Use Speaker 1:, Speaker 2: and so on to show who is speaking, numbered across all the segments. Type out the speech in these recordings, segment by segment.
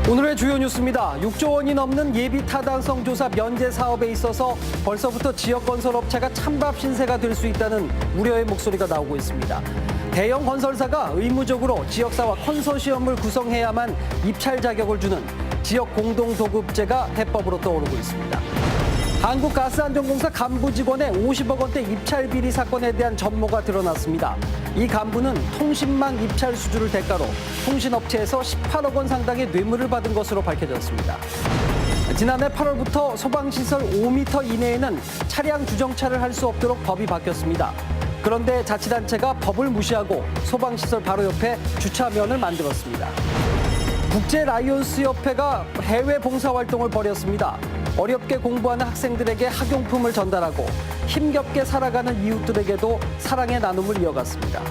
Speaker 1: 오늘의 주요 뉴스입니다. 6조 원이 넘는 예비 타당성 조사 면제 사업에 있어서 벌써부터 지역 건설업체가 찬밥 신세가 될 수 있다는 우려의 목소리가 나오고 있습니다. 대형 건설사가 의무적으로 지역사와 컨소시엄을 구성해야만 입찰 자격을 주는 지역 공동도급제가 해법으로 떠오르고 있습니다. 한국가스안전공사 간부 직원의 50억 원대 입찰 비리 사건에 대한 전모가 드러났습니다. 이 간부는 통신망 입찰 수주를 대가로 통신업체에서 18억 원 상당의 뇌물을 받은 것으로 밝혀졌습니다. 지난해 8월부터 소방시설 5m 이내에는 차량 주정차를 할 수 없도록 법이 바뀌었습니다. 그런데 자치단체가 법을 무시하고 소방시설 바로 옆에 주차면을 만들었습니다. 국제라이온스협회가 해외 봉사활동을 벌였습니다. 어렵게 공부하는 학생들에게 학용품을 전달하고 힘겹게 살아가는 이웃들에게도 사랑의 나눔을 이어갔습니다.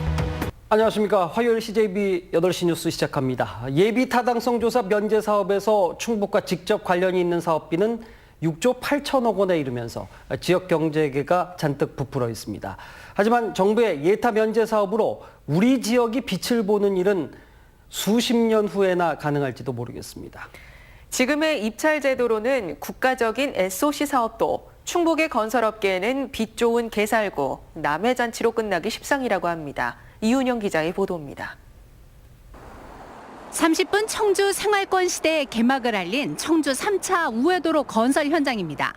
Speaker 1: 안녕하십니까. 화요일 CJB 8시 뉴스 시작합니다. 예비 타당성 조사 면제 사업에서 충북과 직접 관련이 있는 사업비는 6조 8천억 원에 이르면서 지역 경제계가 잔뜩 부풀어 있습니다. 하지만 정부의 예타 면제 사업으로 우리 지역이 빛을 보는 일은 수십 년 후에나 가능할지도 모르겠습니다.
Speaker 2: 지금의 입찰 제도로는 국가적인 SOC 사업도 충북의 건설업계에는 빛 좋은 개살구, 남해 잔치로 끝나기 십상이라고 합니다. 이윤영 기자의 보도입니다.
Speaker 3: 30분 청주 생활권 시대의 개막을 알린 청주 3차 우회도로 건설 현장입니다.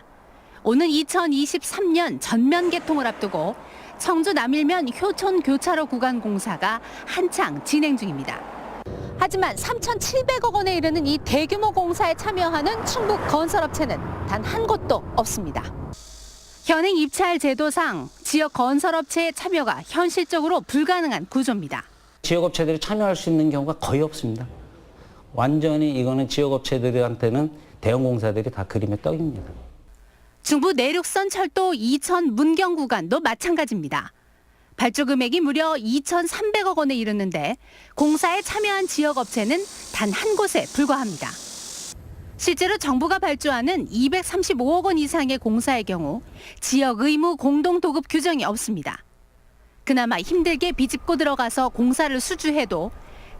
Speaker 3: 오는 2023년 전면 개통을 앞두고 청주 남일면 효촌 교차로 구간 공사가 한창 진행 중입니다. 하지만 3,700억 원에 이르는 이 대규모 공사에 참여하는 충북 건설업체는 단 한 곳도 없습니다. 현행 입찰 제도상 지역 건설업체의 참여가 현실적으로 불가능한 구조입니다.
Speaker 4: 지역업체들이 참여할 수 있는 경우가 거의 없습니다. 완전히 이거는 지역업체들한테는 대형 공사들이 다 그림의 떡입니다.
Speaker 3: 중부 내륙선 철도 이천 문경 구간도 마찬가지입니다. 발주 금액이 무려 2,300억 원에 이르는데 공사에 참여한 지역업체는 단 한 곳에 불과합니다. 실제로 정부가 발주하는 235억 원 이상의 공사의 경우 지역 의무 공동도급 규정이 없습니다. 그나마 힘들게 비집고 들어가서 공사를 수주해도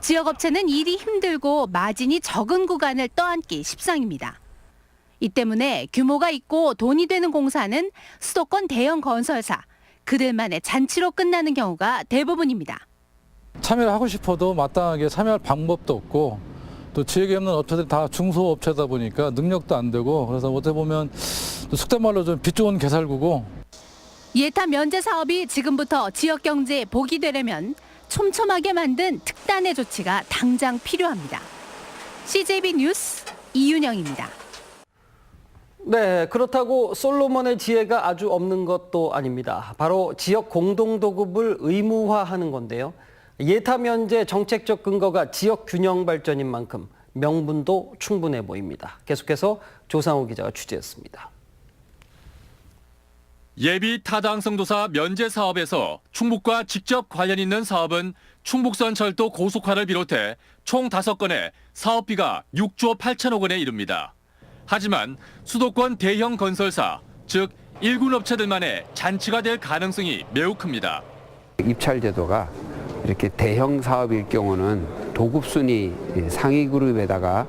Speaker 3: 지역업체는 일이 힘들고 마진이 적은 구간을 떠안기 십상입니다. 이 때문에 규모가 있고 돈이 되는 공사는 수도권 대형 건설사, 그들만의 잔치로 끝나는 경우가 대부분입니다.
Speaker 5: 참여를 하고 싶어도 마땅하게 참여할 방법도 없고 또 지역에 없는 업체들이 다 중소업체다 보니까 능력도 안 되고 그래서 어떻게 보면 속된 말로 좀 빛 좋은 개살구고.
Speaker 3: 예타 면제 사업이 지금부터 지역 경제에 복이 되려면 촘촘하게 만든 특단의 조치가 당장 필요합니다. CJB 뉴스 이윤영입니다.
Speaker 1: 네, 그렇다고 솔로몬의 지혜가 아주 없는 것도 아닙니다. 바로 지역 공동도급을 의무화하는 건데요. 예타 면제 정책적 근거가 지역 균형 발전인 만큼 명분도 충분해 보입니다. 계속해서 조상우 기자가 취재했습니다.
Speaker 6: 예비 타당성 조사 면제 사업에서 충북과 직접 관련 있는 사업은 충북선 철도 고속화를 비롯해 총 5건에 사업비가 6조 8천억 원에 이릅니다. 하지만 수도권 대형 건설사, 즉 일군 업체들만의 잔치가 될 가능성이 매우 큽니다.
Speaker 7: 입찰 제도가 이렇게 대형 사업일 경우는 도급순위 상위 그룹에다가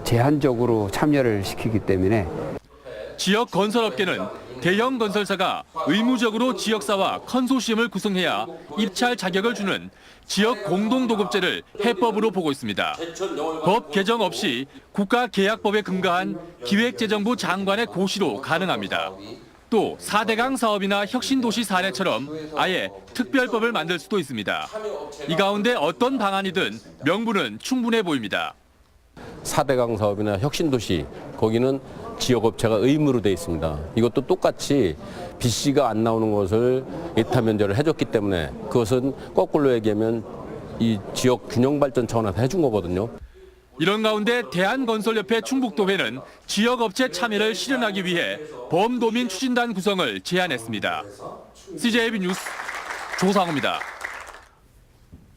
Speaker 7: 제한적으로 참여를 시키기 때문에
Speaker 6: 지역 건설업계는 대형 건설사가 의무적으로 지역사와 컨소시엄을 구성해야 입찰 자격을 주는 지역 공동도급제를 해법으로 보고 있습니다. 법 개정 없이 국가계약법에 근거한 기획재정부 장관의 고시로 가능합니다. 또 4대강 사업이나 혁신도시 사례처럼 아예 특별법을 만들 수도 있습니다. 이 가운데 어떤 방안이든 명분은 충분해 보입니다.
Speaker 8: 4대강 사업이나 혁신도시, 거기는 지역업체가 의무로 돼 있습니다. 이것도 똑같이 빚시가 안 나오는 것을 예타 면제를 해줬기 때문에 그것은 거꾸로 얘기하면 이 지역 균형 발전 차원에서 해준 거거든요.
Speaker 6: 이런 가운데 대한건설협회 충북도회는 지역업체 참여를 실현하기 위해 범도민 추진단 구성을 제안했습니다. CJB 뉴스 조상우입니다.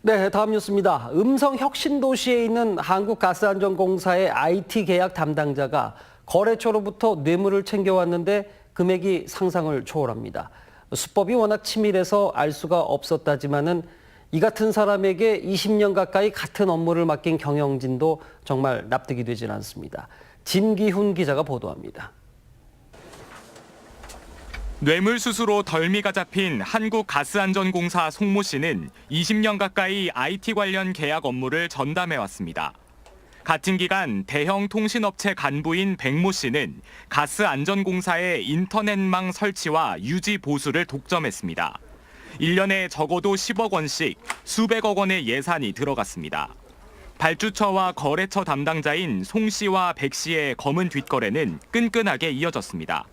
Speaker 1: 네, 다음 뉴스입니다. 음성 혁신도시에 있는 한국가스안전공사의 IT 계약 담당자가 거래처로부터 뇌물을 챙겨왔는데 금액이 상상을 초월합니다. 수법이 워낙 치밀해서 알 수가 없었다지만은 이 같은 사람에게 20년 가까이 같은 업무를 맡긴 경영진도 정말 납득이 되질 않습니다. 진기훈 기자가 보도합니다.
Speaker 9: 뇌물수수로 덜미가 잡힌 한국가스안전공사 송모 씨는 20년 가까이 IT 관련 계약 업무를 전담해왔습니다. 같은 기간 대형 통신업체 간부인 백모 씨는 가스안전공사의 인터넷망 설치와 유지 보수를 독점했습니다. 1년에 적어도 10억 원씩 수백억 원의 예산이 들어갔습니다. 발주처와 거래처 담당자인 송 씨와 백 씨의 검은 뒷거래는 끈끈하게 이어졌습니다.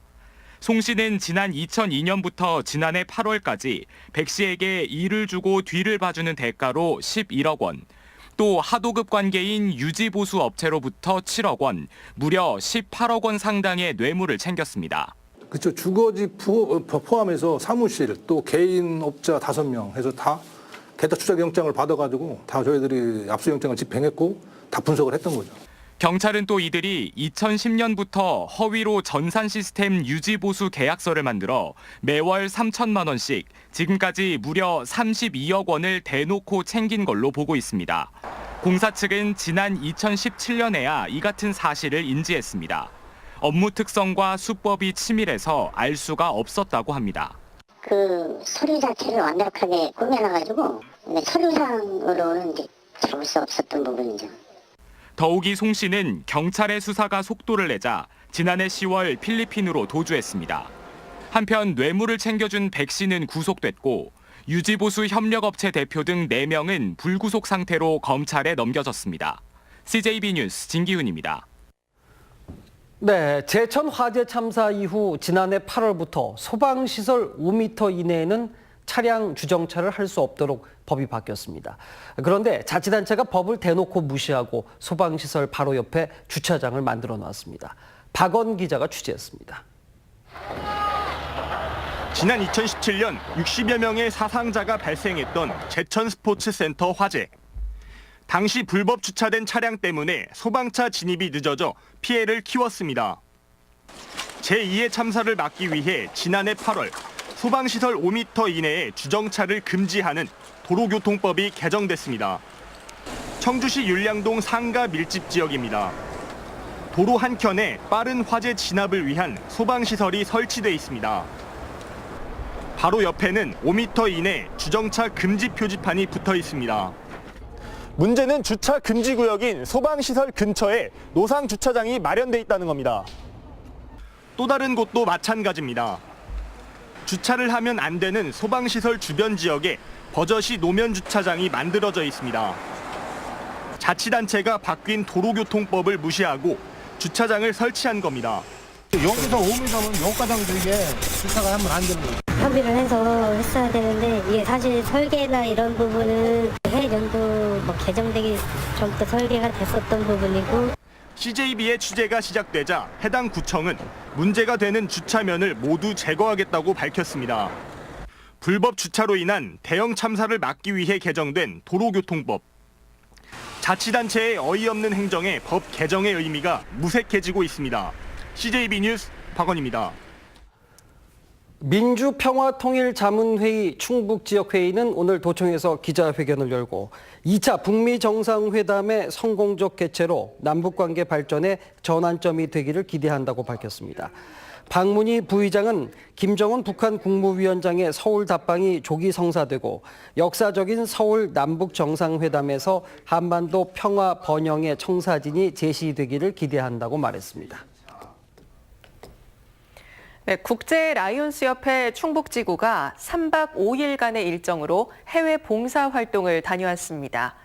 Speaker 9: 송 씨는 지난 2002년부터 지난해 8월까지 백 씨에게 일을 주고 뒤를 봐주는 대가로 11억 원, 또 하도급 관계인 유지보수 업체로부터 7억 원, 무려 18억 원 상당의 뇌물을 챙겼습니다.
Speaker 10: 그렇죠. 주거지 포함해서 사무실 또 개인 업자 5명 해서 다 개타 추적 영장을 받아가지고 다 저희들이 압수영장을 집행했고 다 분석을 했던 거죠.
Speaker 9: 경찰은 또 이들이 2010년부터 허위로 전산 시스템 유지보수 계약서를 만들어 매월 3천만 원씩 지금까지 무려 32억 원을 대놓고 챙긴 걸로 보고 있습니다. 공사 측은 지난 2017년에야 이 같은 사실을 인지했습니다. 업무 특성과 수법이 치밀해서 알 수가 없었다고 합니다.
Speaker 11: 그 서류 자체를 완벽하게 꾸며놔가지고 서류상으로는 이제 잡을 수 없었던 부분이죠.
Speaker 9: 더욱이 송 씨는 경찰의 수사가 속도를 내자 지난해 10월 필리핀으로 도주했습니다. 한편 뇌물을 챙겨준 백 씨는 구속됐고 유지보수 협력업체 대표 등 4명은 불구속 상태로 검찰에 넘겨졌습니다. CJB 뉴스 진기훈입니다.
Speaker 1: 네, 제천 화재 참사 이후 지난해 8월부터 소방시설 5m 이내에는 차량 주정차를 할 수 없도록 법이 바뀌었습니다. 그런데 자치단체가 법을 대놓고 무시하고 소방시설 바로 옆에 주차장을 만들어 놨습니다. 박원 기자가 취재했습니다.
Speaker 12: 지난 2017년 60여 명의 사상자가 발생했던 제천 스포츠센터 화재. 당시 불법 주차된 차량 때문에 소방차 진입이 늦어져 피해를 키웠습니다. 제2의 참사를 막기 위해 지난해 8월 소방시설 5m 이내에 주정차를 금지하는 도로교통법이 개정됐습니다. 청주시 율량동 상가 밀집 지역입니다. 도로 한켠에 빠른 화재 진압을 위한 소방시설이 설치돼 있습니다. 바로 옆에는 5m 이내 주정차 금지 표지판이 붙어 있습니다. 문제는 주차 금지 구역인 소방시설 근처에 노상 주차장이 마련돼 있다는 겁니다. 또 다른 곳도 마찬가지입니다. 주차를 하면 안 되는 소방시설 주변 지역에 버젓이 노면 주차장이 만들어져 있습니다. 자치단체가 바뀐 도로교통법을 무시하고 주차장을 설치한 겁니다.
Speaker 13: 여기서 5m면 여기까지 이게 주차가 하면 안 되는 거예요.
Speaker 11: 협의를 해서 했어야 되는데 이게 사실 설계나 이런 부분은 해년도 개정되기 전부터 설계가 됐었던 부분이고
Speaker 12: CJB의 취재가 시작되자 해당 구청은 문제가 되는 주차면을 모두 제거하겠다고 밝혔습니다. 불법 주차로 인한 대형 참사를 막기 위해 개정된 도로교통법. 자치단체의 어이없는 행정에 법 개정의 의미가 무색해지고 있습니다. CJB 뉴스 박원입니다.
Speaker 1: 민주평화통일자문회의 충북지역회의는 오늘 도청에서 기자회견을 열고 2차 북미 정상회담의 성공적 개최로 남북관계 발전에 전환점이 되기를 기대한다고 밝혔습니다. 박문희 부의장은 김정은 북한 국무위원장의 서울 답방이 조기 성사되고 역사적인 서울 남북 정상회담에서 한반도 평화 번영의 청사진이 제시되기를 기대한다고 말했습니다.
Speaker 2: 네, 국제 라이온스 협회 충북지구가 3박 5일간의 일정으로 해외 봉사 활동을 다녀왔습니다.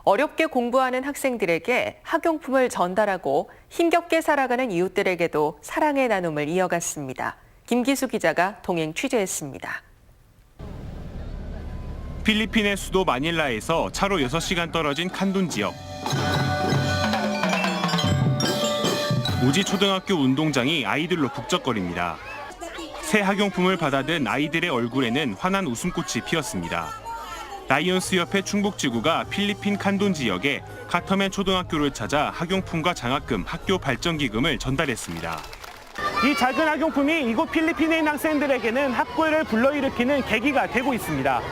Speaker 2: 어렵게 공부하는 학생들에게 학용품을 전달하고 힘겹게 살아가는 이웃들에게도 사랑의 나눔을 이어갔습니다. 김기수 기자가 동행 취재했습니다.
Speaker 14: 필리핀의 수도 마닐라에서 차로 6시간 떨어진 칸둔 지역. 우지 초등학교 운동장이 아이들로 북적거립니다. 새 학용품을 받아든 아이들의 얼굴에는 환한 웃음꽃이 피었습니다. 라이온스 협회 충북지구가 필리핀 칸둔 지역에 카터맨 초등학교를 찾아 학용품과 장학금, 학교 발전기금을 전달했습니다.
Speaker 12: 이 작은 학용품이 이곳 필리핀에 있는 학생들에게는 학구를 불러일으키는 계기가 되고 있습니다.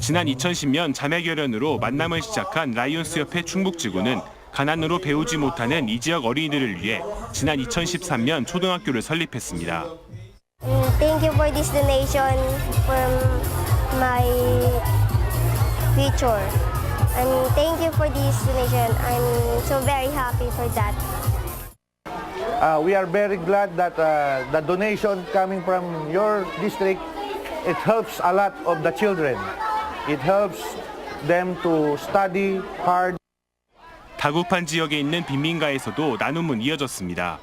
Speaker 14: 지난 2010년 자매 결연으로 만남을 시작한 라이온스협회 충북지구는 가난으로 배우지 못하는 이 지역 어린이들을 위해 지난 2013년 초등학교를 설립했습니다.
Speaker 11: Thank you for this donation from my future. And thank you for this donation. I'm so very happy for that.
Speaker 13: We are very glad that the donation coming from your district, it helps a lot of the children. It helps them to study hard.
Speaker 14: 다급한 지역에 있는 빈민가에서도 나눔은 이어졌습니다.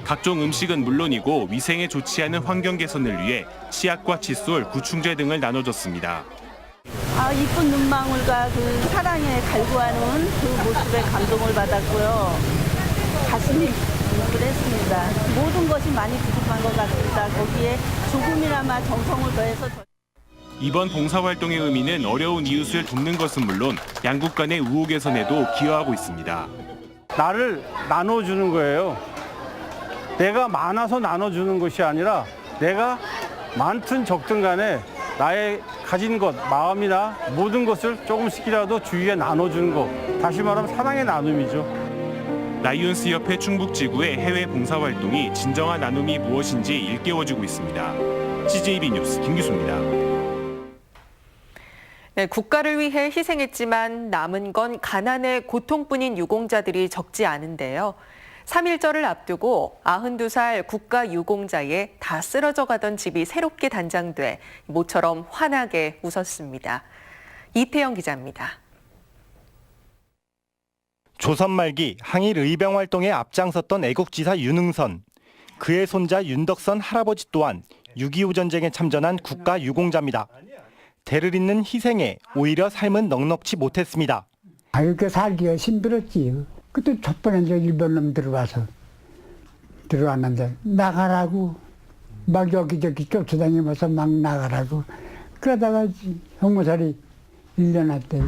Speaker 14: 각종 음식은 물론이고 위생에 좋지 않은 환경 개선을 위해 치약과 칫솔, 구충제 등을 나눠줬습니다.
Speaker 15: 이쁜 눈망울과 그 사랑에 갈구하는 그 모습에 감동을 받았고요. 가슴이 뭉클했습니다. 모든 것이 많이 부족한 것 같습니다. 거기에 조금이나마 정성을 더해서
Speaker 14: 이번 봉사활동의 의미는 어려운 이웃을 돕는 것은 물론 양국 간의 우호 개선에도 기여하고 있습니다.
Speaker 13: 나를 나눠주는 거예요. 내가 많아서 나눠주는 것이 아니라 내가 많든 적든 간에 나의 가진 것, 마음이나 모든 것을 조금씩이라도 주위에 나눠주는 것. 다시 말하면 사랑의 나눔이죠.
Speaker 14: 라이온스협회 충북지구의 해외 봉사활동이 진정한 나눔이 무엇인지 일깨워주고 있습니다. CJB 뉴스 김규수입니다.
Speaker 2: 네, 국가를 위해 희생했지만 남은 건 가난의 고통뿐인 유공자들이 적지 않은데요. 3.1절을 앞두고 92살 국가 유공자의 다 쓰러져 가던 집이 새롭게 단장돼 모처럼 환하게 웃었습니다. 이태영 기자입니다.
Speaker 16: 조선 말기 항일 의병 활동에 앞장섰던 애국지사 윤응선, 그의 손자 윤덕선 할아버지 또한 6.25 전쟁에 참전한 국가 유공자입니다. 대를 잇는 희생에 오히려 삶은 넉넉지 못했습니다.
Speaker 17: 이렇게 살기가 힘들었지. 그때 첫 번째 일본 놈 들어왔는데 나가라고 막 여기저기 쫓아다니면서 막 나가라고 그러다가 형무살이 1년 했대.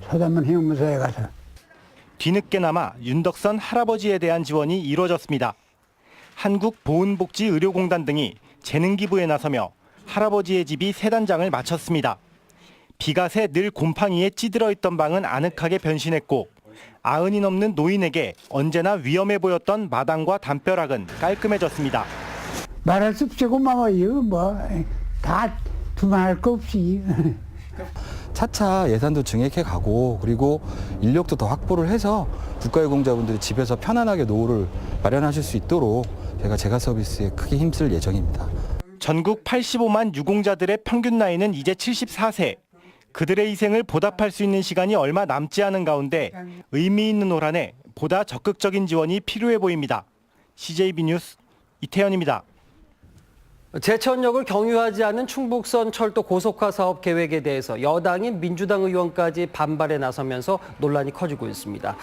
Speaker 17: 소담은 형무소에 가서.
Speaker 16: 뒤늦게나마 윤덕선 할아버지에 대한 지원이 이루어졌습니다. 한국보훈복지의료공단 등이 재능기부에 나서며 할아버지의 집이 새 단장을 마쳤습니다. 비가 새 늘 곰팡이에 찌들어 있던 방은 아늑하게 변신했고 90이 넘는 노인에게 언제나 위험해 보였던 마당과 담벼락은 깔끔해졌습니다.
Speaker 17: 말할 수 없이 고마워요. 다 두말할 거 없이.
Speaker 18: 차차 예산도 증액해 가고 그리고 인력도 더 확보를 해서 국가유공자분들이 집에서 편안하게 노후를 마련하실 수 있도록 제가 서비스에 크게 힘쓸 예정입니다.
Speaker 16: 전국 85만 유공자들의 평균 나이는 이제 74세. 그들의 희생을 보답할 수 있는 시간이 얼마 남지 않은 가운데 의미 있는 올 한 해 보다 적극적인 지원이 필요해 보입니다. CJB 뉴스 이태현입니다.
Speaker 1: 제천역을 경유하지 않는 충북선 철도 고속화 사업 계획에 대해서 여당인 민주당 의원까지 반발에 나서면서 논란이 커지고 있습니다.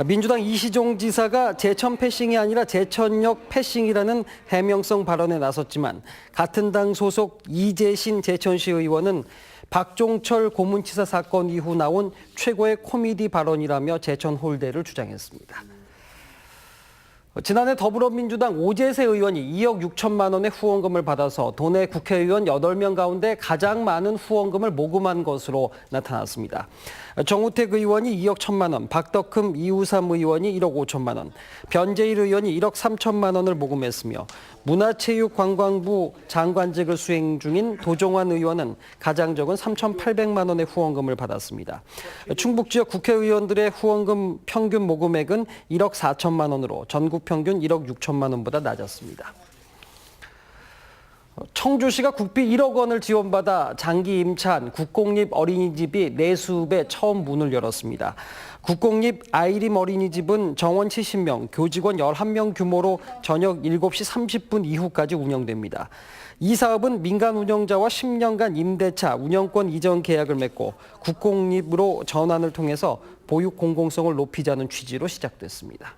Speaker 1: 민주당 이시종 지사가 제천 패싱이 아니라 제천역 패싱이라는 해명성 발언에 나섰지만 같은 당 소속 이재신 제천시 의원은 박종철 고문치사 사건 이후 나온 최고의 코미디 발언이라며 제천 홀대를 주장했습니다. 지난해 더불어민주당 오재세 의원이 2억 6천만 원의 후원금을 받아서 도내 국회의원 8명 가운데 가장 많은 후원금을 모금한 것으로 나타났습니다. 정우택 의원이 2억 1천만 원, 박덕흠 이우삼 의원이 1억 5천만 원, 변재일 의원이 1억 3천만 원을 모금했으며 문화체육관광부 장관직을 수행 중인 도종환 의원은 가장 적은 3,800만 원의 후원금을 받았습니다. 충북 지역 국회의원들의 후원금 평균 모금액은 1억 4천만 원으로 전국 평균 1억 6천만 원보다 낮았습니다. 청주시가 국비 1억 원을 지원받아 장기 임차한 국공립 어린이집이 내수읍에 처음 문을 열었습니다. 국공립 아이림 어린이집은 정원 70명, 교직원 11명 규모로 저녁 7시 30분 이후까지 운영됩니다. 이 사업은 민간 운영자와 10년간 임대차, 운영권 이전 계약을 맺고 국공립으로 전환을 통해서 보육 공공성을 높이자는 취지로 시작됐습니다.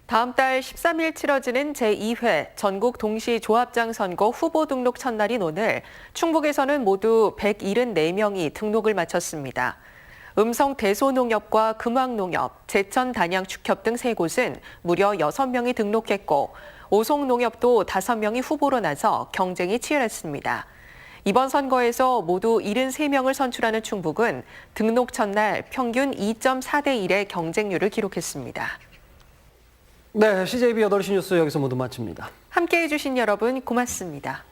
Speaker 2: 다음 달 13일 치러지는 제2회 전국 동시 조합장 선거 후보 등록 첫날인 오늘 충북에서는 모두 174명이 등록을 마쳤습니다. 음성 대소농협과 금왕농협, 제천 단양축협 등 3곳은 무려 6명이 등록했고 오송농협도 5명이 후보로 나서 경쟁이 치열했습니다. 이번 선거에서 모두 73명을 선출하는 충북은 등록 첫날 평균 2.4대 1의 경쟁률을 기록했습니다.
Speaker 1: 네, CJB 8시 뉴스 여기서 모두 마칩니다.
Speaker 2: 함께해 주신 여러분 고맙습니다.